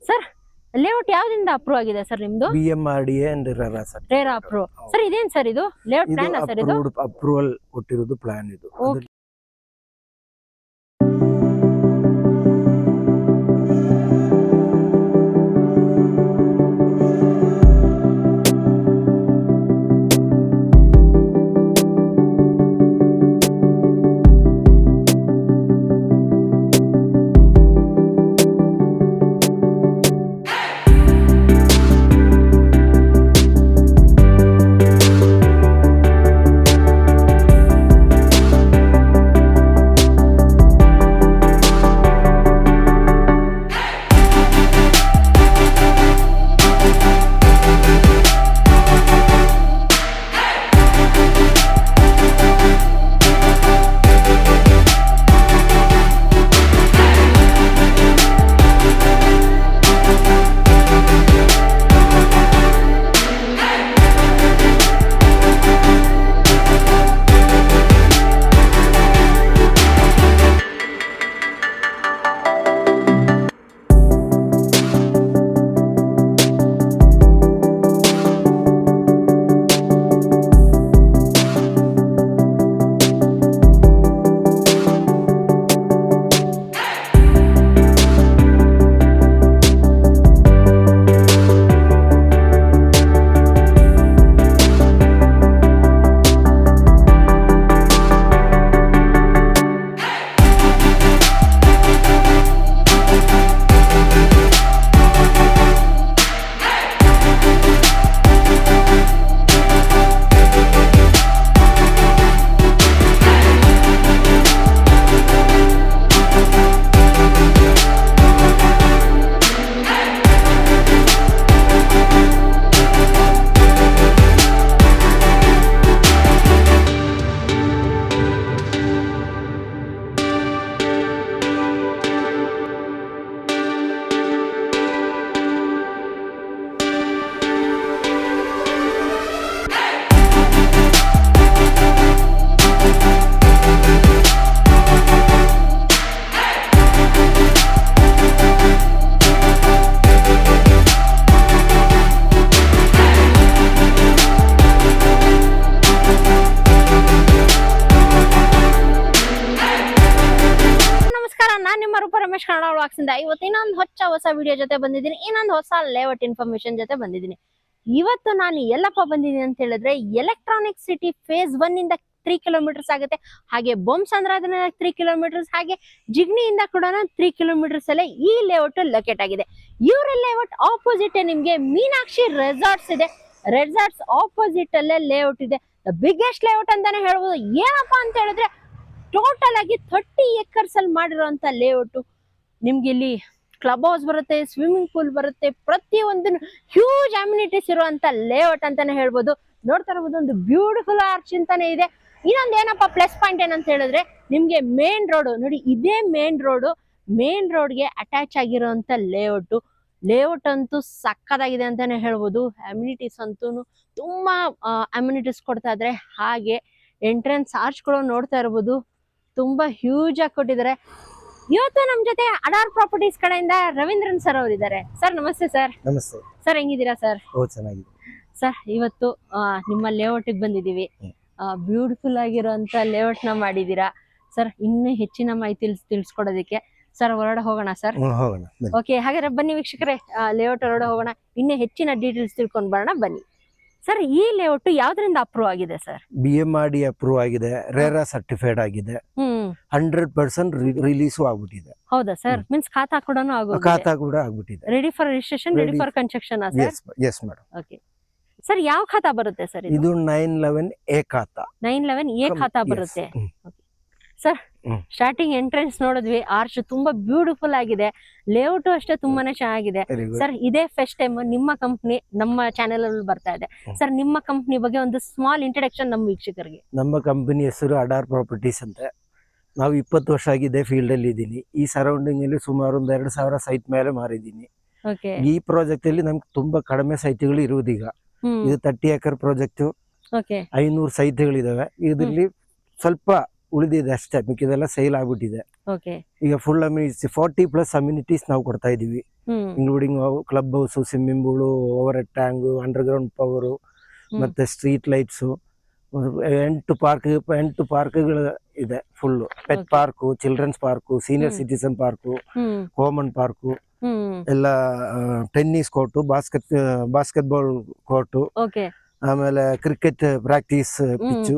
Sir layout ಯಾವ್ದಿಂದ approve ಆಗಿದೆ sir ನಿಮ್ದು? BMRDA and RERA sir. RERA approve. Sir ಇದೇನ್ ಸರ್ ಇದು ಲೇಔಟ್ ಪ್ಲಾನ್ ಸರ್ ಇದು? ಅಪ್ರೂವಲ್ ಕೊಟ್ಟಿರೋದು ಪ್ಲಾನ್ ಇದು. ಇವತ್ತಿನೊಂದು ಹೊಸ ವಿಡಿಯೋ ಜೊತೆ ಬಂದಿದ್ದೀನಿ. ಇನ್ನೊಂದು ಹೊಸ ಲೇಔಟ್ ಇನ್ಫಾರ್ಮೇಶನ್ ಜೊತೆ ಬಂದಿದ್ದೀನಿ. ಇವತ್ತು ನಾನು ಎಲ್ಲಪ್ಪ ಬಂದಿದ್ದೀನಿ ಅಂತ ಹೇಳಿದ್ರೆ ಎಲೆಕ್ಟ್ರಾನಿಕ್ ಸಿಟಿ ಫೇಸ್ 1 ಇಂದ 3 ಕಿಲೋಮೀಟರ್ಸ್ ಆಗುತ್ತೆ. ಹಾಗೆ ಬೊಮ್ಮಸಂದ್ರದಿಂದ 3 ಕಿಲೋಮೀಟರ್ಸ್, ಹಾಗೆ ಜಿಗ್ನಿಯಿಂದ ಕೂಡ 3 ಕಿಲೋಮೀಟರ್ಸ್ ಅಲ್ಲೇ ಈ ಲೇಔಟ್ ಲೊಕೇಟ್ ಆಗಿದೆ. ಇವರ ಲೇಔಟ್ ಆಪೋಸಿಟ್ ನಿಮ್ಗೆ ಮೀನಾಕ್ಷಿ ರೆಸಾರ್ಟ್ಸ್ ಇದೆ. ರೆಸಾರ್ಟ್ಸ್ ಆಪೋಸಿಟ್ ಅಲ್ಲೇ ಲೇಔಟ್ ಇದೆ. ಬಿಗ್ಗೆಸ್ಟ್ ಲೇಔಟ್ ಅಂತಾನೆ ಹೇಳ್ಬೋದು. ಏನಪ್ಪಾ ಅಂತ ಹೇಳಿದ್ರೆ ಟೋಟಲ್ ಆಗಿ 30 ಎಕರ್ಸ್ ಅಲ್ಲಿ ಮಾಡಿರುವಂತ ಲೇಔಟ್. ನಿಮ್ಗೆ ಇಲ್ಲಿ ಕ್ಲಬ್ ಹೌಸ್ ಬರುತ್ತೆ, ಸ್ವಿಮ್ಮಿಂಗ್ ಪೂಲ್ ಬರುತ್ತೆ, ಪ್ರತಿಯೊಂದು ಹ್ಯೂಜ್ ಅಮ್ಯುನಿಟೀಸ್ ಇರುವಂತ ಲೇಔಟ್ ಅಂತಾನೆ ಹೇಳ್ಬೋದು. ನೋಡ್ತಾ ಇರಬಹುದು ಒಂದು ಬ್ಯೂಟಿಫುಲ್ ಆರ್ಚ್ ಅಂತಾನೆ ಇದೆ. ಇನ್ನೊಂದು ಏನಪ್ಪ ಪ್ಲಸ್ ಪಾಯಿಂಟ್ ಏನಂತ ಹೇಳಿದ್ರೆ ನಿಮ್ಗೆ ಮೇನ್ ರೋಡ್ ನೋಡಿ, ಇದೇ ಮೇನ್ ರೋಡ್ಗೆ ಅಟ್ಯಾಚ್ ಆಗಿರುವಂತ ಲೇಔಟ್ ಅಂತೂ ಸಕ್ಕದಾಗಿದೆ ಅಂತಾನೆ ಹೇಳ್ಬೋದು. ಅಮ್ಯುನಿಟೀಸ್ ಅಂತೂ ತುಂಬಾ ಅಮ್ಯುನಿಟೀಸ್ ಕೊಡ್ತಾ ಇದ್ರೆ. ಹಾಗೆ ಎಂಟ್ರೆನ್ಸ್ ಆರ್ಚ್ ಕೂಡ ನೋಡ್ತಾ ಇರಬಹುದು, ತುಂಬಾ ಹ್ಯೂಜ್ ಆಗಿ ಕೊಟ್ಟಿದ್ದಾರೆ. ಇವತ್ತು ನಮ್ ಜೊತೆ ಅಡಾರ್ ಪ್ರಾಪರ್ಟೀಸ್ ಕಡೆಯಿಂದ ರವೀಂದ್ರನ್ ಸರ್ ಅವರು ಇದ್ದಾರೆ. ಸರ್ ನಮಸ್ತೆ ಸರ್. ನಮಸ್ತೆ ಸರ್, ಹೆಂಗಿದ್ದೀರಾ ಸರ್? ಚೆನ್ನಾಗಿದೆ ಸರ್. ಇವತ್ತು ನಿಮ್ಮ ಲೇಔಟ್ ಬಂದಿದೀವಿ. ಬ್ಯೂಟಿಫುಲ್ ಆಗಿರುವಂತ ಲೇಔಟ್ ನ ಮಾಡಿದೀರಾ ಸರ್. ಇನ್ನೂ ಹೆಚ್ಚಿನ ಮಾಹಿತಿ ತಿಳಿಸ್ಕೊಡೋದಕ್ಕೆ ಸರ್ ಹೊರಡೆ ಹೋಗೋಣ ಸರ್. ಓಕೆ, ಹಾಗಾದ್ರೆ ಬನ್ನಿ ವೀಕ್ಷಕರೇ, ಲೇಔಟ್ ಹೊರಡೆ ಹೋಗೋಣ. ಇನ್ನೂ ಹೆಚ್ಚಿನ ಡೀಟೇಲ್ಸ್ ತಿಳ್ಕೊಂಡ್ ಬರೋಣ ಬನ್ನಿ. ಸರ್, ಈ ಲೇಔಟ್ ಯಾವ್ದ್ರಿಂದ ಅಪ್ರೂವ್ ಆಗಿದೆ ಸರ್? BMRDA ಅಪ್ರೂವ್ ಆಗಿದೆ, ರೇರಾ ಸರ್ಟಿಫೈಡ್ ಆಗಿದೆ, 100% ರಿಲೀಸ್ ಆಗ್ಬಿಟ್ಟಿದೆ. ಹೌದಾ ಸರ್? ಮೀನ್ಸ್ ಖಾತಾ ಕೂಡ ಆಗ್ಬಿಟ್ಟಿದೆ. Ready for registration, ready for construction. Yes madam. Okay sir, ಯಾವ ಖಾತಾ ಬರುತ್ತೆ ಸರ್ ಇದು? 911A ಖಾತಾ. 911A ಖಾತಾ ಬರುತ್ತೆ. ಸರ್, ಸ್ಟಾರ್ಟಿಂಗ್ ಎಂಟ್ರೆನ್ಸ್ ನೋಡಿದ್ವಿ, ಆರ್ಚ್ ತುಂಬಾ ಬ್ಯೂಟಿಫುಲ್ ಆಗಿದೆ. ಲೇಔಟ್ ಅಷ್ಟೇ ತುಂಬಾನೇ ಚೆನ್ನಾಗಿದೆ. ಸರ್, ಇದೇ ಫಸ್ಟ್ ಟೈಮ್ ನಿಮ್ಮ ಕಂಪ್ನಿ ನಮ್ಮ ಚಾನೆಲ್ ಅಲ್ಲಿ ಬರ್ತಾ ಇದೆ. ಸರ್, ನಿಮ್ಮ ಕಂಪ್ನಿ ಬಗ್ಗೆ ಒಂದು ಸ್ಮಾಲ್ ಇಂಟ್ರಡಕ್ಷನ್ ನಮ್ಮ ವೀಕ್ಷಕರಿಗೆ. ನಮ್ಮ ಕಂಪನಿ ಹೆಸರು ಅಡಾರ್ ಪ್ರಾಪರ್ಟೀಸ್ ಅಂತ. ನಾವು 20 ವರ್ಷ ಆಗಿದೆ ಫೀಲ್ಡ್ ಅಲ್ಲಿ ಇದ್ದೀನಿ. ಈ ಸರೌಂಡಿಂಗ್ ಅಲ್ಲಿ ಸುಮಾರು ಒಂದು 2000 ಸೈಟ್ ಮೇಲೆ ಮಾರಿದ್ದೀನಿ. ಈ ಪ್ರಾಜೆಕ್ಟ್ ಅಲ್ಲಿ ನಮ್ಗೆ ತುಂಬಾ ಕಡಿಮೆ ಸೈಟ್ಗಳು ಇರುವುದೀಗ. ಇದು 30 ಎಕರ್ ಪ್ರಾಜೆಕ್ಟ್, 500 ಸೈಟ್ಗಳಿದಾವೆ. ಇದರಲ್ಲಿ ಸ್ವಲ್ಪ ಉಳಿದಿದೆ ಅಷ್ಟೇ, ಮಿಕ್ಕಿದೆಲ್ಲ ಸೇಲ್ ಆಗ್ಬಿಟ್ಟಿದೆ. ಓಕೆ ಈಗ ಫುಲ್ ಅಮ್ಯೂನಿಟೀಸ್ 40+ ಅಮ್ಯೂನಿಟೀಸ್ ನಾವು ಕೊಡ್ತಾ ಇದೀವಿ, including club house, swimming pool, overhead tank, underground power, ಮತ್ತೆ ಸ್ಟ್ರೀಟ್ ಲೈಟ್ಸ್, 8 ಪಾರ್ಕ್ಗಳು ಇದೆ. Full pet park, children's park, senior citizen park, common park, ಎಲ್ಲ ಟೆನ್ನಿಸ್ ಕೋರ್ಟು, ಬಾಸ್ಕೆಟ್ಬಾಲ್ ಕೋರ್ಟು, ಆಮೇಲೆ cricket practice pitch,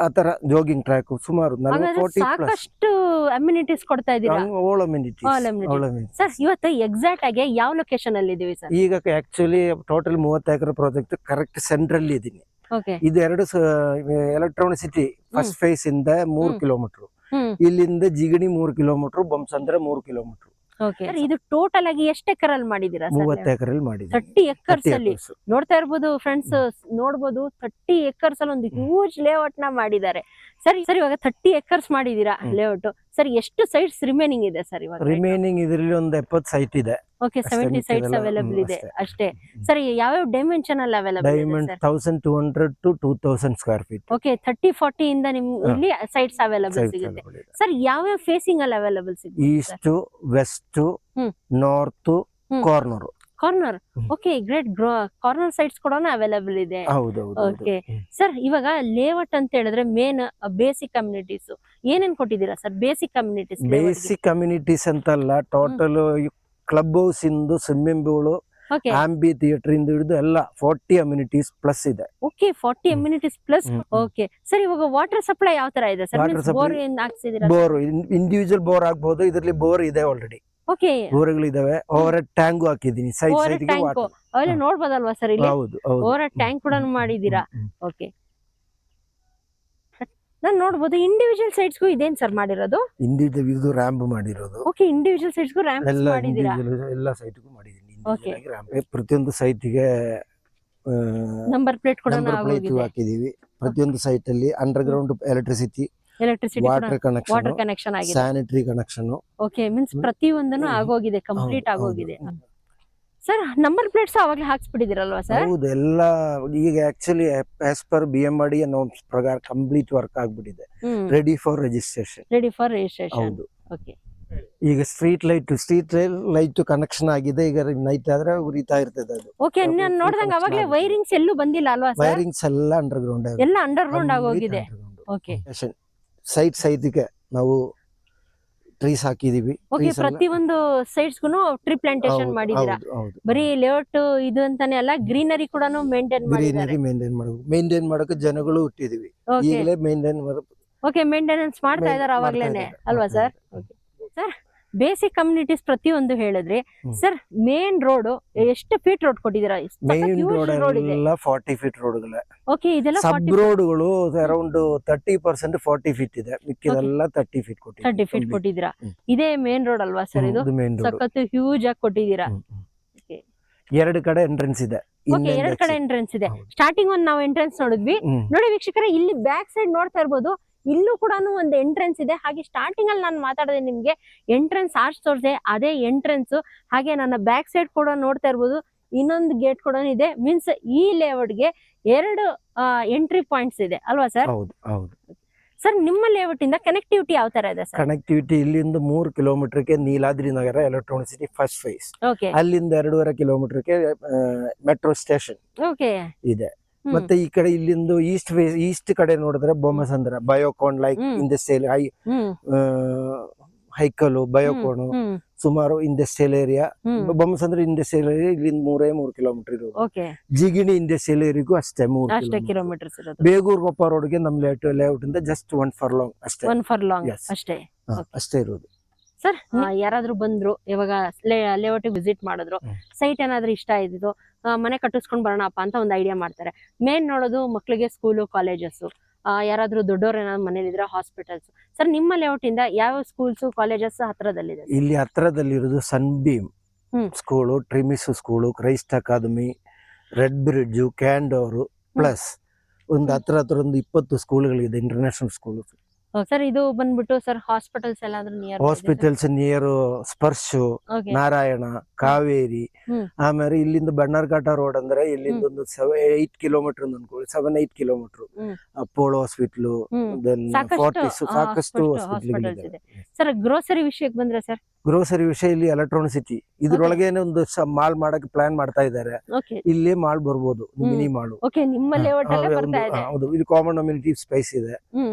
ಆತರ jogging track, ಸುಮಾರು 40+ amenities ಕೊಡ್ತಾ ಇದ್ದೀರಾ. all amenities. Sir ಇವತ್ತು ಎಕ್ಸಾಕ್ಟ್ ಆಗಿ ಯಾವ ಲೊಕೇಶನ್ ಅಲ್ಲಿ ಇದೀವಿ ಸರ್? ಈಗ ಆಕ್ಚುಲಿ ಟೋಟಲ್ 30 ಎಕರೆ ಪ್ರಾಜೆಕ್ಟ್ ಕರೆಕ್ಟ್ ಸೆಂಟ್ರಲ್ ಇದೀನಿ. ಇದು 2 ಎಲೆಕ್ಟ್ರಾನಿಕ್ ಸಿಟಿ ಫಸ್ಟ್ ಫೇಸ್ ಇಂದ 3 ಕಿಲೋಮೀಟರ್, ಇಲ್ಲಿಂದ ಜಿಗಣಿ 3 ಕಿಲೋಮೀಟರ್, ಬೊಮ್ಮಸಂದ್ರ 3 ಕಿಲೋಮೀಟರ್. ಇದು ಟೋಟಲ್ ಆಗಿ ಎಷ್ಟು ಎಕರಲ್ಲಿ ಮಾಡಿದೀರಾ? 30 ಎಕರೆಲ್ಲಿ ಮಾಡಿದ್ದೀವಿ. 30 ಎಕರ್ಸ್ ಅಲ್ಲಿ ನೋಡ್ತಾ ಇರ್ಬೋದು ಫ್ರೆಂಡ್ಸ್, ನೋಡ್ಬೋದು 30 ಎಕರ್ಸ್ ಅಲ್ಲಿ ಒಂದು ಹ್ಯೂಜ್ ಲೇಔಟ್ ನ ಮಾಡಿದ್ದಾರೆ. ಸರಿ ಇವಾಗ 30 ಎಕರ್ಸ್ ಮಾಡಿದೀರಾ ಲೇಔಟ್. ಸರ್ ಎಷ್ಟು ಸೈಟ್ಸ್ ರಿಮೈನಿಂಗ್ ಇದೆ ಸರ್ ಇವಾಗ? ರಿಮೈನಿಂಗ್ ಇದರಲ್ಲಿ ಒಂದು 70 ಸೈಟ್ ಇದೆ. ಓಕೆ, 70 ಸೈಟ್ಸ್ ಅವೈಲೇಬಲ್ ಇದೆ ಅಷ್ಟೇ. ಸರಿ, ಯಾವ್ಯಾವ ಡೈಮೆನ್ಷನ್ ಅಲ್ಲಿ ಅವೈಲೇಬಲ್ ಇದೆ? 1200 to 2000 ಸ್ಕ್ವೇರ್ ಫೀಟ್. ಓಕೆ, 30-40 ಇಂದ ನಿಮ್ಗೆ ಇಲ್ಲಿ ಸೈಟ್ಸ್ ಅವೈಲೇಬಲ್ ಸಿಗುತ್ತೆ. ಸರ್ ಯಾವ್ಯಾವ ಫೇಸಿಂಗ್ ಅಲ್ಲಿ ಅವೈಲೇಬಲ್ ಸಿಗುತ್ತೆ? East, west, north, corner. Okay, great. Corner sites ಕೂಡ ಅವೈಲೇಬಲ್ ಇದೆ. ಓಕೆ ಸರ್, ಇವಾಗ ಲೇಔಟ್ ಅಂತ ಹೇಳಿದ್ರೆ ಮೇನ್ ಬೇಸಿಕ್ ಕಮ್ಯುನಿಟೀಸ್ ಏನೇನ್ ಕೊಟ್ಟಿದ್ದೀರಾ ಸರ್? ಬೇಸಿಕ್ ಕಮ್ಯುನಿಟೀಸ್ ಅಂತಲ್ಲ, ಟೋಟಲ್ ಕ್ಲಬ್ ಹೌಸ್ ಇಂದು, ಸ್ವಿಮ್ಮಿಂಗ್ ಪೂಲ್, ಆಂಬಿ ಥಿಯೇಟರ್ ಇಂದ ಹಿಡಿದು ಎಲ್ಲ 40 ಅಮ್ಯುನಿಟೀಸ್ ಪ್ಲಸ್ ಇದೆ. Okay, 40 amenities plus. Okay sir, ಇವಾಗ ವಾಟರ್ ಸಪ್ಲೈ ಯಾವ ತರ ಇದೆ ಸರ್? ಬೋರ್ ಇಂಡಿವಿಜುವಲ್ ಬೋರ್ ಆಗ್ಬಹುದು, ಇದರಲ್ಲಿ ಬೋರ್ ಇದೆ ಆಲ್ರೆಡಿ. ಓಕೆ, ಬೋರ್ಗಳಿದಾವೆ. ಓವರ್ ಹೆಡ್ ಟ್ಯಾಂಕ್ ಹಾಕಿದೀನಿ, ಸೈಡ್ ಗೆ ಅವೆಲ್ಲ ನೋಡ್ಬೋದಲ್ವಾ ಸರ್ ಇಲ್ಲಿ? ಓವರ್ ಹೆಡ್ ಟ್ಯಾಂಕ್ ಕೂಡ ಮಾಡಿದೀರಾ. ಓಕೆ, ನಾನು ನೋಡ್ಬೋದು. ಇಂಡಿವಿಜುವಲ್ ಸೈಟ್ಸ್ಗೂ ಇದೇನ್ ಸರ್ ಮಾಡಿರೋದು? ಇಂಡಿವಿಜುವಲ್ ರ್ಯಾಂಪ್ ಮಾಡಿರೋದು. ಓಕೆ, ಇಂಡಿವಿಜುವಲ್ ಸೈಟ್ಸ್ಗೂ ರ್ಯಾಂಪ್ ಮಾಡಿದೀರಾ? ಎಲ್ಲ ಸೈಟ್ಗೂ ಮಾಡಿದೀನಿ. ಪ್ರತಿಯೊಂದು ಸೈಟ್ಗೆ ನಂಬರ್ ಪ್ಲೇಟ್ ಕೂಡ ಹಾಕಿದೀವಿ. ಪ್ರತಿಯೊಂದು ಸೈಟ್ ಅಲ್ಲಿ under ground electricity, water connection ಆಗಿದೆ, ಸ್ಯಾನಿಟರಿ ಕನೆಕ್ಷನ್. ಓಕೆ, ಮೀನ್ಸ್ ಪ್ರತಿಯೊಂದನ್ನು ಆಗೋಗಿದೆ, ಕಂಪ್ಲೀಟ್ ಆಗೋಗಿದೆ. ಸರ್ ನಂಬರ್ ಪ್ಲೇಟ್ಸ್ ಅವಾಗಲೇ ಹಾಕ್ಸ್ಬಿಟ್ಟಿದಿರಲ್ವಾ ಸರ್? ಹೌದು, ಎಲ್ಲ ಈಗ actually as per BMRD norms ಪ್ರಕಾರ ಕಂಪ್ಲೀಟ್ ವರ್ಕ್ ಆಗ್ಬಿಟ್ಟಿದೆ, ರೆಡಿ ಫಾರ್ ರಿಜಿಸ್ಟ್ರೇಷನ್. ಹೌದು. ಓಕೆ, ಈಗ ಸ್ಟ್ರೀಟ್ ಲೈಟ್ ಕನೆಕ್ಷನ್ ಆಗಿದೆ. ಈಗ ನೈಟ್ ಆದ್ರೆ ಉರಿತಾ ಇರ್ತದೆ ಅದು. ಓಕೆ, ನಾನು ನೋಡಿದಂಗ ಅವಾಗಲೇ ವೈರಿಂಗ್ಸ್ ಎಲ್ಲೂ ಬಂದಿಲ್ಲ ಅಲ್ವಾ ಸರ್? ವೈರಿಂಗ್ಸ್ ಎಲ್ಲ ಅಂಡರ್ ಗ್ರೌಂಡ್ ಆಗೋಗಿದೆ. ಓಕೆ, ಸೈಟ್ಗೆ ನಾವು ಟ್ರೀಸ್ ಹಾಕಿದೀವಿ. ಓಕೆ, ಪ್ರತಿಯೊಂದು ಸೈಟ್ಸ್ಗೂ ಟ್ರೀ ಪ್ಲಾಂಟೇಶನ್ ಮಾಡಿದೀರಾ? ಬರೀ ಲೇಔಟ್ ಇದು ಅಂತಾನೆ ಅಲ್ಲ, ಗ್ರೀನರಿ ಕೂಡ ಮೇಂಟೈನ್ ಮಾಡಕ್ಕೆ ಜನಗಳು ಹುಟ್ಟಿದೀವಿ. ಈಗಲೇ ಮೇಂಟೆನೆನ್ಸ್ ಮಾಡ್ತಾ ಇದಾರೆ ಅವಾಗ್ಲೇನೆ ಅಲ್ವಾ ಸರ್? ಸರ್ ಬೇಸಿಕ್ ಕಮ್ಯುನಿಟೀಸ್ ಪ್ರತಿಯೊಂದು ಹೇಳಿದ್ರಿ. ಸರ್ ಮೇನ್ ರೋಡ್ ಎಷ್ಟು ಫೀಟ್ ರೋಡ್ ಕೊಟ್ಟಿದ್ದೀರಾ? ಮೇನ್ ರೋಡ್ ಎಲ್ಲ 40 ಫೀಟ್ ರೋಡ್ಗಳೇ. ಓಕೆ, ಇದೆಲ್ಲ ಸಬ್ ರೋಡ್ಗಳು ಅರೌಂಡ್ 30% 40 ಫೀಟ್ ಇದೆ, ಮಿಕ್ಕಿದೆಲ್ಲ 30 ಫೀಟ್ ಕೊಟ್ಟಿದ್ದೀರಾ. 30 ಫೀಟ್ ಕೊಟ್ಟಿದ್ದೀರಾ. ಇದೇ ಮೇನ್ ರೋಡ್ ಅಲ್ವಾ ಸರ್? ಇದು ಸಖತ್ ಹ್ಯೂಜ್ ಆಗಿ ಕೊಟ್ಟಿದ್ದೀರಾ. ಎರಡು ಕಡೆ ಎಂಟ್ರೆನ್ಸ್ ಇದೆ. ಓಕೆ, ಎರಡು ಕಡೆ ಎಂಟ್ರೆನ್ಸ್ ಇದೆ. ಸ್ಟಾರ್ಟಿಂಗ್ ಒಂದು ನಾವು ಎಂಟ್ರೆನ್ಸ್ ನೋಡಿದ್ವಿ. ನೋಡಿ ವೀಕ್ಷಕರೇ, ಇಲ್ಲಿ ಬ್ಯಾಕ್ ಸೈಡ್ ನೋಡ್ತಾ ಇರ್ಬೋದು, ಇಲ್ಲೂ ಕೂಡ ಒಂದು ಎಂಟ್ರೆನ್ಸ್ ಇದೆ. ಹಾಗೆ ಸ್ಟಾರ್ಟಿಂಗ್ ಅಲ್ಲಿ ನಾನು ಮಾತಾಡಿದೆ ನಿಮ್ಗೆ, ಎಂಟ್ರೆನ್ಸ್ ಆರ್ಚ್ ತೋರಿಸಿದೆ, ಅದೇ ಎಂಟ್ರೆನ್ಸ್. ಹಾಗೆ ನನ್ನ ಬ್ಯಾಕ್ ಸೈಡ್ ಕೂಡ ನೋಡ್ತಾ ಇರ್ಬೋದು, ಇನ್ನೊಂದು ಗೇಟ್ ಕೂಡ ಇದೆ. ಮೀನ್ಸ್ ಈ ಲೇಔಟ್ಗೆ 2 ಎಂಟ್ರಿ ಪಾಯಿಂಟ್ಸ್ ಇದೆ ಅಲ್ವಾ ಸರ್? ಹೌದು. ಸರ್ ನಿಮ್ಮ ಲೇಔಟ್ ಇಂದ ಕನೆಕ್ಟಿವಿಟಿ ಯಾವ ತರ ಇದೆ ಸರ್? ಕನೆಕ್ಟಿವಿಟಿ ಇಲ್ಲಿಂದ 3 ಕಿಲೋಮೀಟರ್ಗೆ ನೀಲಾದ್ರಿ ನಗರ ಎಲೆಕ್ಟ್ರಾನಿಕ್ ಸಿಟಿ ಫಸ್ಟ್ ಫೇಸ್. ಅಲ್ಲಿಂದ 2.5 ಕಿಲೋಮೀಟರ್ಗೆ ಮೆಟ್ರೋ ಸ್ಟೇಷನ್ ಇದೆ. ಮತ್ತೆ ಈ ಕಡೆ ಇಲ್ಲಿಂದ ಈಸ್ಟ್ ಕಡೆ ನೋಡಿದ್ರೆ ಬೊಮ್ಮಸಂದ್ರ, ಬಯೋಕಾನ್, ಲೈಕ್ ಇಂಡಸ್ಟ್ರಿಯಲ್ ಹೈಕಲು, ಬಯೋಕೋನು, ಸುಮಾರು industrial area. Bommasandra industrial area ಇಲ್ಲಿಂದ 3 ಕಿಲೋಮೀಟರ್ ಇರೋದು. ಜಿಗಿಣಿ ಇಂಡಸ್ಟ್ರಿಯಲ್ ಏರಿಯಾಗೂ ಅಷ್ಟೇ 3 ಕಿಲೋಮೀಟರ್. ಬೇಗೂರ್ ಕೊಪ್ಪ ರೋಡ್ಗೆ ನಮ್ ಲೇಔಟ್ ಇಂದ ಜಸ್ಟ್ 1 ಫರ್ಲಾಂಗ್ ಅಷ್ಟೇ ಇರೋದು. ಸರ್ ಯಾರಾದ್ರೂ ಬಂದ್ರು, ಇವಾಗ ಲೇಔಟ್ ವಿಸಿಟ್ ಮಾಡಿದ್ರು, ಸೈಟ್ ಏನಾದ್ರೂ ಇಷ್ಟ ಆಯ್ತು, ಮನೆ ಕಟ್ಟಿಸ್ಕೊಂಡ್ ಬರೋಣಪ್ಪ ಅಂತ ಒಂದು ಐಡಿಯಾ ಮಾಡ್ತಾರೆ. ಮೇನ್ ನೋಡೋದು ಮಕ್ಳಿಗೆ ಸ್ಕೂಲು, ಕಾಲೇಜಸ್, ಯಾರಾದ್ರೂ ದೊಡ್ಡವ್ರು ಏನಾದ್ರು ಮನೇಲಿದ್ರೆ ಹಾಸ್ಪಿಟಲ್ಸ್. ಸರ್ ನಿಮ್ಮ ಲೇಔಟ್ ಇಂದ ಯಾವ ಸ್ಕೂಲ್ಸ್, ಕಾಲೇಜಸ್ ಹತ್ರದಲ್ಲಿದೆ? ಇಲ್ಲಿ ಹತ್ರದಲ್ಲಿರೋದು ಸನ್ಬೀಮ್ ಸ್ಕೂಲು, ಟ್ರಿಮಿಸ್ school, Christ Academy, Red Bridge, Candor, plus ಒಂದು ಹತ್ರ ಒಂದು 20 ಸ್ಕೂಲ್ಗಳಿದೆ, ಇಂಟರ್ನ್ಯಾಷನಲ್ ಸ್ಕೂಲ್. ಸರ್ ಇದು ಬಂದ್ಬಿಟ್ಟು ಸರ್ ಹಾಸ್ಪಿಟಲ್ಸ್ ಎಲ್ಲಾದ್ರೂ near? Hospitals near Sparsh, Narayana, Kaveri, ಹ್ಮ್. ಆಮೇಲೆ ಇಲ್ಲಿಂದ ಬಣ್ಣಾರ್ಘಾಟ ರೋಡ್ ಅಂದ್ರೆ ಇಲ್ಲಿಂದ ಒಂದು 8 ಕಿಲೋಮೀಟರ್ ಅನ್ಕೊಳ್ಳಿ, 7-8 ಕಿಲೋಮೀಟರ್ ಹ್ಮ್. ಅಪೋಲೋ ಹಾಸ್ಪಿಟ್ಲು, ದೆನ್ ಫೋರ್ಟಿಸ್, ಸಾಕಷ್ಟು ಹಾಸ್ಪಿಟಲ್ಸ್ ಇದೆ. ಸರ್ ಗ್ರೋಸರಿ ವಿಷಯಕ್ಕೆ ಬಂದ್ರೆ ಸರ್, ಗ್ರೋಸರಿ ವಿಷಯ ಇಲ್ಲಿ ಎಲೆಕ್ಟ್ರಾನಿಸಿಟಿ ಇದ್ರೊಳಗೇನೆ ಒಂದು ಮಾಲ್ ಮಾಡಕ್ಕೆ ಪ್ಲಾನ್ ಮಾಡ್ತಾ ಇದ್ದಾರೆ. ಓಕೆ ಇಲ್ಲೇ ಮಾಲ್ ಬರ್ಬೋದು, ಮಿನಿ ಮಾಲ್. ಓಕೆ, ನಿಮ್ಮ ಲೇಔಟ್ ಅಲ್ಲೇ ಬರ್ತಾ ಇದೆ. ಹೌದು, ಇದು ಕಾಮನ್ ಅಮ್ಯುನಿಟಿ ಸ್ಪೇಸ್ ಇದೆ,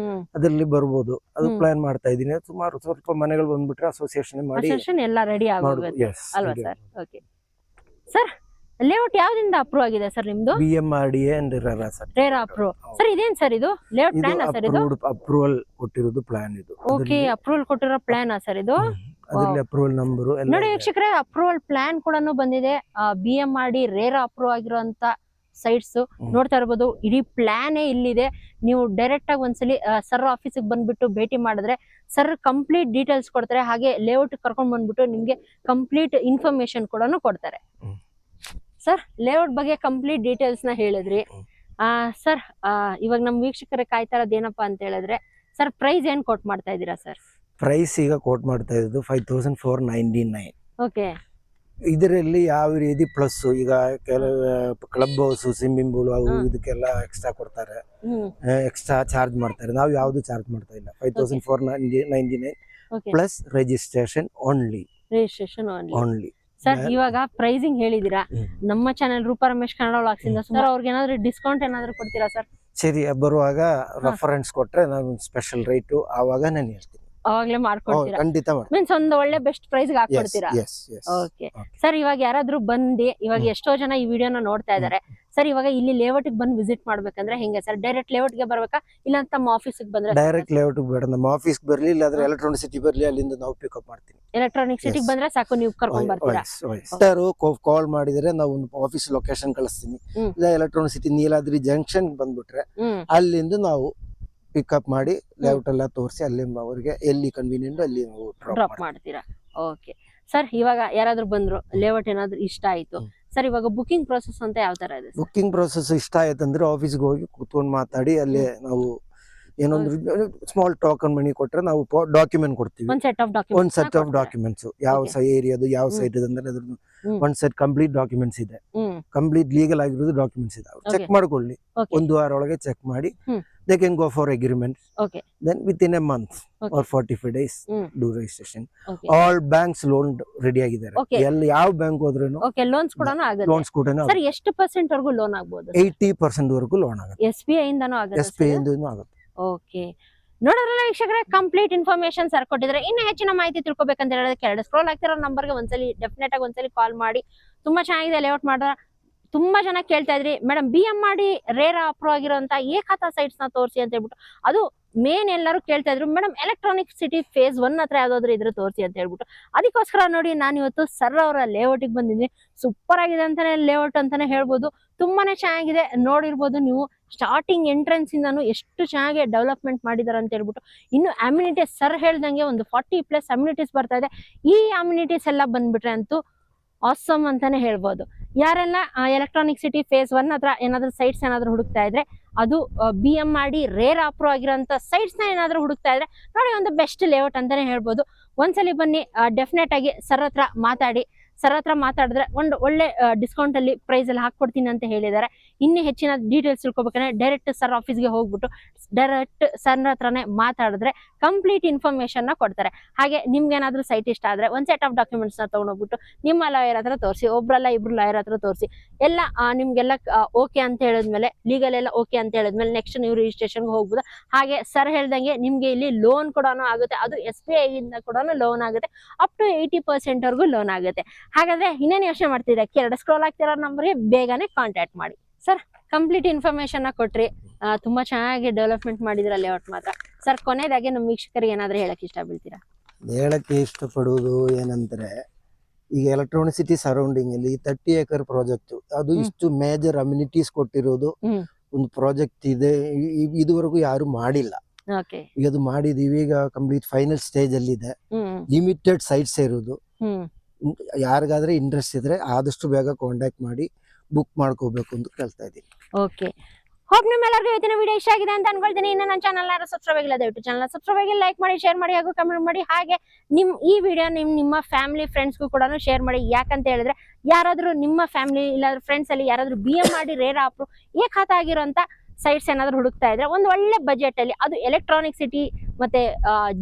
ಅದ್ರಲ್ಲಿ ಬರ್ಬೋದು. ಅದು ಪ್ಲಾನ್ ಮಾಡ್ತಾ ಇದೀನಿ. ಸುಮಾರು ಸ್ವಲ್ಪ ಮನೆಗಳು ಬಂದ್ಬಿಟ್ರೆ ಅಸೋಸಿಯೇಷನ್ ಮಾಡಿ ಎಲ್ಲ ರೆಡಿ ಆಗೋಗುತ್ತೆ ಅಲ್ವಾ ಸರ್? ಓಕೆ ಸರ್, ಲೇಔಟ್ ಯಾವ್ದಿಂದ ಅಪ್ರೂವ್ ಆಗಿದೆ ಸರ್ ನಿಮ್ದು? BMRDA and RERA sir. RERA approve sir. ಇದೇನ್ ಸರ್ ಇದು ಲೇಔಟ್ ಪ್ಲಾನ್ ಸರ್? ಇದು ಅಪ್ರೂವಲ್ ಕೊಟ್ಟಿರೋದು ಪ್ಲಾನ್. ಇದು ಓಕೆ, ಅಪ್ರೂವಲ್ ಕೊಟ್ಟಿರೋ ಪ್ಲಾನ್ ಸರ್ ಇದು? ಅದರಲ್ಲಿ ಅಪ್ರೂವಲ್ ನಂಬರ್ ನೋಡಿ ವೀಕ್ಷಕರೇ, ಅಪ್ರೂವಲ್ ಪ್ಲಾನ್ ಕೂಡ ಬಂದಿದೆ. BMRD ರೇರಾ ಅಪ್ರೂವ್ ಆಗಿರುವಂತ ಸೈಟ್ಸ್ ನೋಡ್ತಾ ಇರ್ಬೋದು. ಇಡೀ ಪ್ಲಾನೇ ಇಲ್ಲಿದೆ. ನೀವು ಡೈರೆಕ್ಟ್ ಆಗಿ ಒಂದ್ಸಲಿ ಸರ್ ಆಫೀಸಿಗೆ ಬಂದ್ಬಿಟ್ಟು ಭೇಟಿ ಮಾಡಿದ್ರೆ ಸರ್ ಕಂಪ್ಲೀಟ್ ಡೀಟೇಲ್ಸ್ ಕೊಡ್ತಾರೆ. ಹಾಗೆ ಲೇಔಟ್ ಕರ್ಕೊಂಡ್ ಬಂದ್ಬಿಟ್ಟು ನಿಮ್ಗೆ ಕಂಪ್ಲೀಟ್ ಇನ್ಫಾರ್ಮೇಶನ್ ಕೂಡ ಕೊಡ್ತಾರೆ. ಸರ್, ಲೇಔಟ್ ಬಗ್ಗೆ ಕಂಪ್ಲೀಟ್ ಡೀಟೇಲ್ಸ್ ನ ಹೇಳಿದ್ರಿ. ಸರ್, ಇವಾಗ ನಮ್ ವೀಕ್ಷಕರ ಕಾಯ್ತಾ ಇರೋದು ಏನಪ್ಪಾ ಅಂತ ಹೇಳಿದ್ರೆ, ಸರ್ ಪ್ರೈಸ್ ಏನ್ ಕೋಟ್ ಮಾಡ್ತಾ ಇದ್ದೀರಾ ಸರ್? ಪ್ರೈಸ್ ಈಗ ಕೋಟ್ ಮಾಡ್ತಾ ಇರೋದು 5499. ಓಕೆ, ಇದರಲ್ಲಿ ಯಾವ ರೀತಿ ಪ್ಲಸ್, ಈಗ ಕೆಲವು ಕ್ಲಬ್ ಹೌಸ್, ಸ್ವಿಮ್ಮಿಂಗ್ ಪೂಲ್ ಅವು ಇದಕ್ಕೆಲ್ಲ ಎಕ್ಸ್ಟ್ರಾ ಕೊಡ್ತಾರೆ, ಎಕ್ಸ್ಟ್ರಾ ಚಾರ್ಜ್ ಮಾಡ್ತಾರೆ. ನಾವು ಯಾವ್ದು ಚಾರ್ಜ್ ಮಾಡ್ತಾ ಇಲ್ಲ. 5499 plus registration only. Registration only. Sir, ಇವಾಗ ಪ್ರೈಸಿಂಗ್ ಹೇಳಿದಿರಾ. ನಮ್ಮ ಚಾನೆಲ್ ರೂಪಾ ರಮೇಶ್ ಕನ್ನಡ ವ್ಲಾಗ್ಸ್ ಇಂದ ಸರ್ ಅವ್ರಿಗೆ ಏನಾದ್ರು ಡಿಸ್ಕೌಂಟ್ ಏನಾದ್ರು ಕೊಡ್ತೀರಾ ಸರ್? ಸರಿ, ಬರುವಾಗ ರೆಫರೆನ್ಸ್ ಕೊಟ್ರೆ ನಾನು ಸ್ಪೆಷಲ್ ರೇಟ್ ಆವಾಗ ನಾನು ಹೇಳ್ತೀನಿ. ಅವಾಗ್ಲೇ ಮಾಡ್ಕೊಡ್ತೀರಾ? ಖಂಡಿತ ಮೀನ್ಸ್ ಒಂದು ಒಳ್ಳೆ ಬೆಸ್ಟ್ ಪ್ರೈಸ್ ಹಾಕೊಡ್ತೀರಾ? ಓಕೆ ಸರ್, ಇವಾಗ ಯಾರಾದ್ರೂ ಬಂದಿ, ಇವಾಗ ಎಷ್ಟೋ ಜನ ಈ ವಿಡಿಯೋನ ನೋಡ್ತಾ ಇದಾರೆ ಸರ್, ಇವಾಗ ಇಲ್ಲಿ ಲೇಔಟ್ ಬಂದು ವಿಸಿಟ್ ಮಾಡ್ಬೇಕಂದ್ರೆ ಹೆಂಗೆ ಸರ್? ಡೈರೆಕ್ಟ್ ಲೇಔಟ್ ಗೆ ಬರ್ಬೇಕಾ, ಇಲ್ಲ ತಮ್ಮ ಆಫೀಸ್ ಬಂದ್ರೆ? ಡೈರೆಕ್ಟ್ ಲೇಔಟ್ ಬೇಡ, ನಮ್ಮ ಆಫೀಸ್ ಬರ್ಲಿ, ಇಲ್ಲಾಂದ್ರೆ ಎಲೆಕ್ಟ್ರಾನಿಕ್ ಸಿಟಿ ಬರ್ಲಿ, ಅಲ್ಲಿಂದ ನಾವು ಪಿಕಪ್ ಮಾಡ್ತೀನಿ. ಎಲೆಕ್ಟ್ರಾನಿಕ್ ಸಿಟಿಗೆ ಬಂದ್ರೆ ಸಾಕು, ನೀವು ಕರ್ಕೊಂಡ್ ಬರ್ತೀರಾ? ಕಾಲ್ ಮಾಡಿದ್ರೆ ನಾವು ಒಂದು ಆಫೀಸ್ ಲೊಕೇಶನ್ ಕಳಿಸ್ತೀನಿ. ಇಲ್ಲ ಎಲೆಕ್ಟ್ರಾನಿಕ್ ಸಿಟಿ ನೀಲಾದ್ರಿ ಜಂಕ್ಷನ್ ಬಂದ್ಬಿಟ್ರೆ ಅಲ್ಲಿಂದ ನಾವು ಪಿಕಪ್ ಮಾಡಿ ಲೇಔಟ್ ಎಲ್ಲ ತೋರಿಸಿ ಅಲ್ಲಿ ಅವ್ರಿಗೆ ಎಲ್ಲಿ ಕನ್ವೀನಿಯಂಟ್ ಅಲ್ಲಿ ನಾವು ಡ್ರಾಪ್ ಮಾಡ್ತೀರಾ? ಓಕೆ ಸರ್, ಇವಾಗ ಯಾರಾದ್ರೂ ಬಂದ್ರು, ಲೇಔಟ್ ಏನಾದ್ರು ಇಷ್ಟ ಆಯ್ತು ಸರ್, ಇವಾಗ ಬುಕಿಂಗ್ ಪ್ರೊಸೆಸ್ ಅಂತ ಯಾವ ತರ ಇದೆ? ಬುಕಿಂಗ್ ಪ್ರೊಸೆಸ್ ಇಷ್ಟ ಆಯ್ತಂದ್ರೆ ಆಫೀಸ್ಗೆ ಹೋಗಿ ಕೂತ್ಕೊಂಡು ಮಾತಾಡಿ, ಅಲ್ಲಿ ನಾವು ಏನೊಂದು ಸ್ಮಾಲ್ ಟೋಕನ್ ಮನಿ ಕೊಟ್ರೆ ನಾವು ಡಾಕ್ಯುಮೆಂಟ್ ಕೊಡ್ತೀವಿ. ಒಂದ್ ಸೆಟ್ ಆಫ್ ಡಾಕ್ಯುಮೆಂಟ್ಸ್ ಯಾವ ಏರಿಯಾದು ಯಾವ ಸೈಟ್ ಅಂದ್ರೆ ಅದ್ರದ್ದು ಒಂದ್ ಸೆಟ್ ಕಂಪ್ಲೀಟ್ ಡಾಕ್ಯುಮೆಂಟ್ಸ್ ಇದೆ, ಕಂಪ್ಲೀಟ್ ಲೀಗಲ್ ಆಗಿರೋದು ಡಾಕ್ಯುಮೆಂಟ್ಸ್ ಇದೆ. ಚೆಕ್ ಮಾಡ್ಕೊಳ್ಳಿ, 1 ವಾರ ಒಳಗೆ ಚೆಕ್ ಮಾಡಿ they can go for agreement. Okay, then within a month or 45 days do registration. All banks loan ready ಆಗಿದ್ದಾರೆ. ಎಲ್ಲಿ ಯಾವ ಬ್ಯಾಂಕ್ ಹೋದ್ರೇನು ಲೋನ್ಸ್ ಕೂಡ ಆಗುತ್ತೆ. ಲೋನ್ಸ್ ಕೂಡ ಸರ್, ಎಷ್ಟು % ವರೆಗೂ ಲೋನ್ ಆಗ್ಬೋದು? 80% ವರೆಗೂ ಲೋನ್ ಆಗುತ್ತೆ. SBI ಇಂದನೂ ಆಗುತ್ತೆ? SBI ಇಂದನೂ ಆಗುತ್ತೆ. ಓಕೆ, ನೋಡೋದ್ರಲ್ಲ ವೀಕ್ಷಕರೇ, ಕಂಪ್ಲೀಟ್ ಇನ್ಫಾರ್ಮೇಶನ್ ಸರ್ ಕೊಟ್ಟಿದ್ರೆ. ಇನ್ನು ಹೆಚ್ಚಿನ ಮಾಹಿತಿ ತಿಳ್ಕೊಬೇಕಂತ ಹೇಳಿದ್ರೆ ಕೆಳಗಡೆ ಸ್ಕ್ರೋಲ್ ಆಗ್ತಿರೋ ನಂಬರ್ಗೆ ಒಂದ್ಸಲಿ ಡೆಫಿನೆಟ್ ಆಗಿ ಒಂದ್ಸಲಿ ಕಾಲ್ ಮಾಡಿ. ತುಂಬಾ ಚೆನ್ನಾಗಿದೆ ಲೇಔಟ್ ಮಾಡಿದ್ರೆ. ತುಂಬಾ ಜನ ಕೇಳ್ತಾ ಇದ್ರಿ, ಮೇಡಮ್ BMRD ರೇರಾ ಅಪ್ರೂವ್ ಆಗಿರೋಂತ ಏಕಾತ ಸೈಟ್ಸ್ ನ ತೋರಿಸಿ ಅಂತ ಹೇಳ್ಬಿಟ್ಟು. ಅದು ಮೇನ್ ಎಲ್ಲರೂ ಕೇಳ್ತಾ ಇದ್ರು, ಮೇಡಮ್ ಎಲೆಕ್ಟ್ರಾನಿಕ್ ಸಿಟಿ ಫೇಸ್ 1 ಹತ್ರ ಯಾವ್ದಾದ್ರು ಇದ್ರೆ ತೋರಿಸಿ ಅಂತ ಹೇಳ್ಬಿಟ್ಟು. ಅದಕ್ಕೋಸ್ಕರ ನೋಡಿ ನಾನು ಇವತ್ತು ಸರ್ ಅವರ ಲೇಔಟಿಗೆ ಬಂದಿದ್ದೀನಿ. ಸೂಪರ್ ಆಗಿದೆ ಅಂತಾನೆ ಲೇಔಟ್ ಅಂತಾನೆ ಹೇಳ್ಬೋದು. ತುಂಬಾನೇ ಚೆನ್ನಾಗಿದೆ, ನೋಡಿರ್ಬೋದು ನೀವು. ಸ್ಟಾರ್ಟಿಂಗ್ ಎಂಟ್ರೆನ್ಸ್ ಇಂದಾನು ಎಷ್ಟು ಚೆನ್ನಾಗಿ ಡೆವಲಪ್ಮೆಂಟ್ ಮಾಡಿದಾರೆ ಅಂತ ಹೇಳ್ಬಿಟ್ಟು. ಇನ್ನು ಅಮ್ಯುನಿಟೀಸ್ ಸರ್ ಹೇಳ್ದಂಗೆ ಒಂದು 40+ ಅಮ್ಯುನಿಟೀಸ್ ಬರ್ತಾ ಇದೆ. ಈ ಅಮ್ಯುನಿಟೀಸ್ ಎಲ್ಲ ಬಂದ್ಬಿಟ್ರೆ ಅಂತೂ ಆಸಮ್ ಅಂತಾನೆ ಹೇಳ್ಬೋದು. ಯಾರೆಲ್ಲ ಎಲೆಕ್ಟ್ರಾನಿಕ್ ಸಿಟಿ ಫೇಸ್ 1 ಹತ್ರ ಏನಾದ್ರು ಸೈಟ್ಸ್ ಏನಾದ್ರು ಹುಡುಕ್ತಾ ಇದ್ರೆ, ಅದು BMRD ರೇರಾ ಅಪ್ರೂವ್ ಆಗಿರೋಂಥ ಸೈಟ್ಸ್ ನ ಏನಾದ್ರು ಹುಡುಕ್ತಾ ಇದ್ರೆ ನೋಡಿ, ಒಂದು ಬೆಸ್ಟ್ ಲೇಔಟ್ ಅಂತಾನೆ ಹೇಳ್ಬೋದು. ಒಂದ್ಸಲಿ ಬನ್ನಿ, ಡೆಫಿನೆಟ್ ಆಗಿ ಸರ್ ಹತ್ರ ಮಾತಾಡಿ. ಸರ್ ಹತ್ರ ಮಾತಾಡಿದ್ರೆ ಒಂದು ಒಳ್ಳೆ ಡಿಸ್ಕೌಂಟ್ ಅಲ್ಲಿ ಪ್ರೈಸ್ ಅಲ್ಲಿ ಹಾಕೊಡ್ತೀನಿ ಅಂತ ಹೇಳಿದ್ದಾರೆ. ಇನ್ನು ಹೆಚ್ಚಿನ ಡೀಟೇಲ್ಸ್ ತಿಳ್ಕೊಬೇಕಂದ್ರೆ ಡೈರೆಕ್ಟ್ ಸರ್ ಆಫೀಸ್ಗೆ ಹೋಗ್ಬಿಟ್ಟು ಡೈರೆಕ್ಟ್ ಸರ್ ಹತ್ರನೇ ಮಾತಾಡಿದ್ರೆ ಕಂಪ್ಲೀಟ್ ಇನ್ಫಾರ್ಮೇಶನ್ ನ ಕೊಡ್ತಾರೆ. ಹಾಗೆ ನಿಮ್ಗೆ ಏನಾದ್ರು ಸೈಟ್ ಇಷ್ಟ ಆದ್ರೆ ಒಂದ್ ಸೆಟ್ ಆಫ್ ಡಾಕ್ಯುಮೆಂಟ್ಸ್ ನ ತಗೊಂಡೋಗ್ಬಿಟ್ಟು ನಿಮ್ಮ ಲಾಯರ್ ಹತ್ರ ತೋರಿಸಿ, ಒಬ್ರಲ್ಲ ಇಬ್ರು ಲಾಯರ್ ಹತ್ರ ತೋರಿಸಿ, ಎಲ್ಲ ನಿಮ್ಗೆಲ್ಲ ಓಕೆ ಅಂತ ಹೇಳಿದ್ಮೇಲೆ, ಲೀಗಲ್ ಎಲ್ಲ ಓಕೆ ಅಂತ ಹೇಳಿದ್ಮೇಲೆ ನೆಕ್ಸ್ಟ್ ನೀವು ರಿಜಿಸ್ಟ್ರೇಷನ್ಗೆ ಹೋಗ್ಬೋದು. ಹಾಗೆ ಸರ್ ಹೇಳ್ದಂಗೆ ನಿಮ್ಗೆ ಇಲ್ಲಿ ಲೋನ್ ಕೂಡ ಆಗುತ್ತೆ. ಅದು SBI ಇಂದ ಕೂಡ ಲೋನ್ ಆಗುತ್ತೆ. ಅಪ್ ಟು 80% ವರೆಗೂ ಲೋನ್ ಆಗುತ್ತೆ. ಹಾಗಾದ್ರೆ ಇನ್ನೇನು ಯೋಚನೆ ಮಾಡ್ತಿದ್ದೆ, ಕೆಳಗಡೆ ಸ್ಕ್ರೋಲ್ ಆಗ್ತಿರೋ ನಂಬರ್ಗೆ ಬೇಗನೆ ಕಾಂಟ್ಯಾಕ್ಟ್ ಮಾಡಿ. ಸರ್, ಕಂಪ್ಲೀಟ್ ಇನ್ಫಾರ್ಮೇಶನ್ ಕೊಟ್ರಿ. ತುಂಬಾ ಚೆನ್ನಾಗಿ ಡೆವಲಪ್ಮೆಂಟ್ ಮಾಡಿದ್ರ ಲೇಔಟ್ ಮಾತ್ರ. ಸರ್, ಕೊನೆಯದಾಗಿ ನಮ್ಮ ವೀಕ್ಷಕರಿಗೆ ಏನಾದ್ರು ಹೇಳಕ್ ಇಷ್ಟ ಬೀಳ್ತೀರಾ? ಹೇಳಕ್ಕೆ ಇಷ್ಟಪಡುವುದು ಏನಂದ್ರೆ, ಈಗ ಎಲೆಕ್ಟ್ರಾನಿಕ್ ಸಿಟಿ ಸರೌಂಡಿಂಗ್ ಅಲ್ಲಿ 30 acre ಪ್ರಾಜೆಕ್ಟ್, ಅದು ಇಷ್ಟು ಮೇಜರ್ ಅಮ್ಯುನಿಟೀಸ್ ಕೊಟ್ಟಿರೋದು ಒಂದು ಪ್ರಾಜೆಕ್ಟ್ ಇದೆ. ಇದುವರೆಗೂ ಯಾರು ಮಾಡಿಲ್ಲ. ಈಗ ಅದು ಮಾಡಿದೀವಿ. ಈಗ ಕಂಪ್ಲೀಟ್ ಫೈನಲ್ ಸ್ಟೇಜ್ ಅಲ್ಲಿ ಇದೆ. ಲಿಮಿಟೆಡ್ ಸೈಟ್ಸ್ ಇರೋದು. ಯಾರಿಗಾದ್ರೆ ಇಂಟ್ರೆಸ್ಟ್ ಇದ್ರೆ ಆದಷ್ಟು ಬೇಗ ಕಾಂಟ್ಯಾಕ್ಟ್ ಮಾಡಿ ಬುಕ್ ಮಾಡ್ಕೋಬೇಕು ಅಂತ ಕೇಳ್ತಾ ಇದ್ದೀನಿ. ಓಕೆ, ಹೋಪ್ ನಿಮ್ಮೆಲ್ಲರಿಗೂ ಇವತ್ತಿನ ವಿಡಿಯೋ ಇಷ್ಟ ಆಗಿದೆ ಅಂತ ಅನ್ಕೊಳ್ತೀನಿ. ಇನ್ನು ನನ್ನ ಚಾನಲ್ ಯಾರು ಸಬ್ಸ್ಕ್ರೈಬ್ ಆಗಿಲ್ಲ ದಯವಿಟ್ಟು ಚಾನಲ್ ಸಬ್ಸ್ಕ್ರೈಬ್ ಆಗಿ ಲೈಕ್ ಮಾಡಿ, ಶೇರ್ ಮಾಡಿ ಹಾಗೂ ಕಮೆಂಟ್ ಮಾಡಿ. ಹಾಗೆ ಈ ವಿಡಿಯೋ ನಿಮ್ಮ ಫ್ಯಾಮಿಲಿ ಫ್ರೆಂಡ್ಸ್ಗೂ ಕೂಡ ಶೇರ್ ಮಾಡಿ. ಯಾಕಂತ ಹೇಳಿದ್ರೆ ಯಾರಾದ್ರೂ ನಿಮ್ಮ ಫ್ಯಾಮಿಲಿ ಇಲ್ಲ ಫ್ರೆಂಡ್ಸ್ ಅಲ್ಲಿ ಯಾರಾದ್ರೂ BM ಮಾಡಿ ರೇರಾ ಅಪ್ರೂವ್ ಏಕಾತ ಆಗಿರುವಂತ ಸೈಟ್ಸ್ ಏನಾದ್ರು ಹುಡುಕ್ತಾ ಇದ್ರೆ ಒಂದು ಒಳ್ಳೆ ಬಜೆಟ್ ಅಲ್ಲಿ, ಅದು ಎಲೆಕ್ಟ್ರಾನಿಕ್ ಸಿಟಿ ಮತ್ತೆ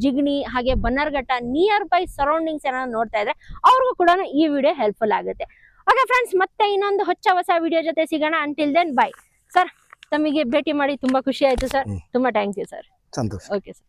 ಜಿಗಣಿ ಹಾಗೆ ಬನ್ನರ್ಘಟ್ಟ ನಿಯರ್ ಬೈ ಸರೌಂಡಿಂಗ್ಸ್ ಏನಾದ್ರು ನೋಡ್ತಾ ಇದ್ರೆ ಅವ್ರಿಗೂ ಕೂಡ ಈ ವಿಡಿಯೋ ಹೆಲ್ಪ್ಫುಲ್ ಆಗುತ್ತೆ. ಓಕೆ ಫ್ರೆಂಡ್ಸ್, ಮತ್ತೆ ಇನ್ನೊಂದು ಹೊಸ ವಿಡಿಯೋ ಜೊತೆ ಸಿಗೋಣ. Until then bye sir. ತಮಗೆ ಭೇಟಿ ಮಾಡಿ ತುಂಬಾ ಖುಷಿ ಆಯ್ತು ಸರ್. ತುಂಬಾ ಥ್ಯಾಂಕ್ ಯು ಸರ್. ಸಂತೋಷ. Okay sir.